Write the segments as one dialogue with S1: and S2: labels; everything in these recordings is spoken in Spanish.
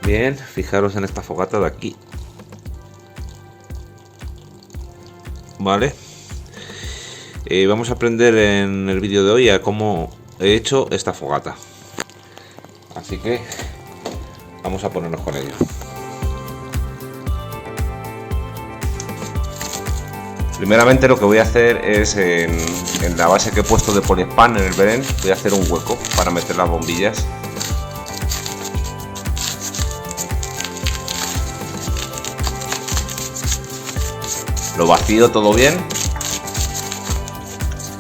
S1: Bien, fijaros en esta fogata de aquí. Vale. Vamos a aprender en el vídeo de hoy a cómo he hecho esta fogata. Así que vamos a ponernos con ello. Primeramente lo que voy a hacer es en la base que he puesto de poliespan en el Belén, voy a hacer un hueco para meter las bombillas. Lo vacío todo bien.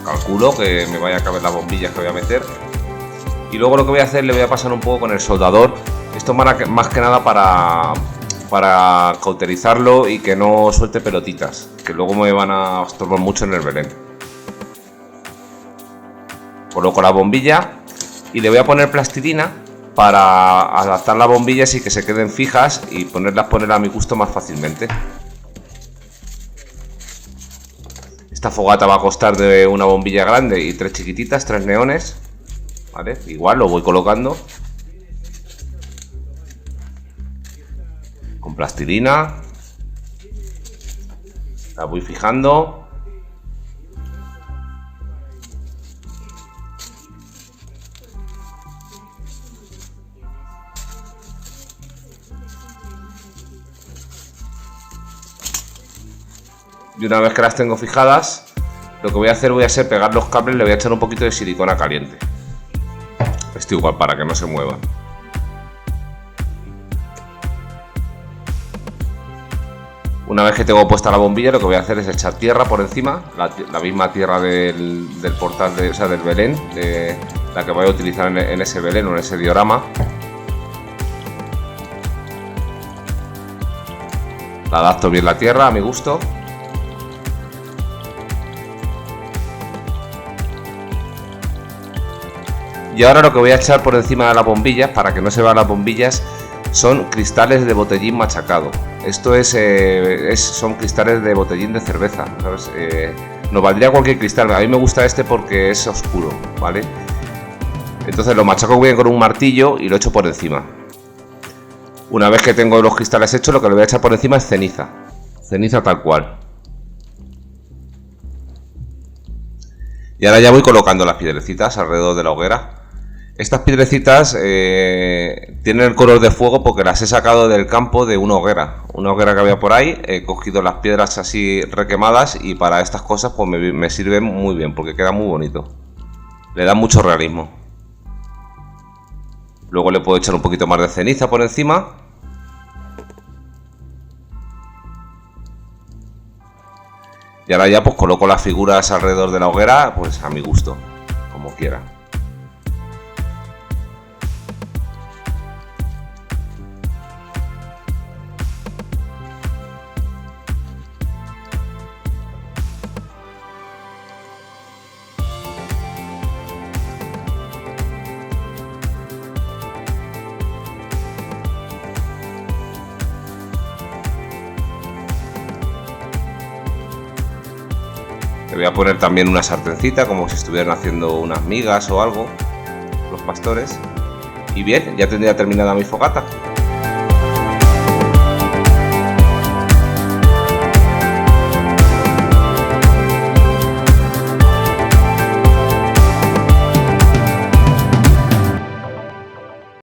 S1: Calculo que me vaya a caber las bombillas que voy a meter. Y luego lo que voy a hacer, le voy a pasar un poco con el soldador. Esto más que nada para cauterizarlo y que no suelte pelotitas, que luego me van a estorbar mucho en el Belén. Coloco la bombilla y le voy a poner plastilina para adaptar las bombillas y que se queden fijas y poner a mi gusto más fácilmente. Esta fogata va a costar de una bombilla grande y 3 chiquititas, 3 neones. ¿Vale? Igual lo voy colocando con plastilina. La voy fijando. Y una vez que las tengo fijadas, lo que voy a hacer pegar los cables, le voy a echar un poquito de silicona caliente. Esto igual para que no se muevan. Una vez que tengo puesta la bombilla, lo que voy a hacer es echar tierra por encima, la misma tierra del portal, del Belén, de la que voy a utilizar en ese Belén o en ese diorama. La adapto bien la tierra a mi gusto. Y ahora lo que voy a echar por encima de las bombillas, para que no se vean las bombillas, son cristales de botellín machacado. Esto son cristales de botellín de cerveza, ¿sabes? Nos valdría cualquier cristal, a mí me gusta este porque es oscuro, ¿vale? Entonces lo machaco bien con un martillo y lo echo por encima. Una vez que tengo los cristales hechos, lo que le voy a echar por encima es ceniza. Ceniza tal cual. Y ahora ya voy colocando las piedrecitas alrededor de la hoguera. Estas piedrecitas tienen el color de fuego porque las he sacado del campo de una hoguera que había por ahí. He cogido las piedras así requemadas y para estas cosas pues me sirven muy bien porque queda muy bonito. Le da mucho realismo. Luego le puedo echar un poquito más de ceniza por encima. Y ahora ya pues coloco las figuras alrededor de la hoguera pues a mi gusto, como quiera. Le voy a poner también una sartencita, como si estuvieran haciendo unas migas o algo, los pastores. Y bien, ya tendría terminada mi fogata.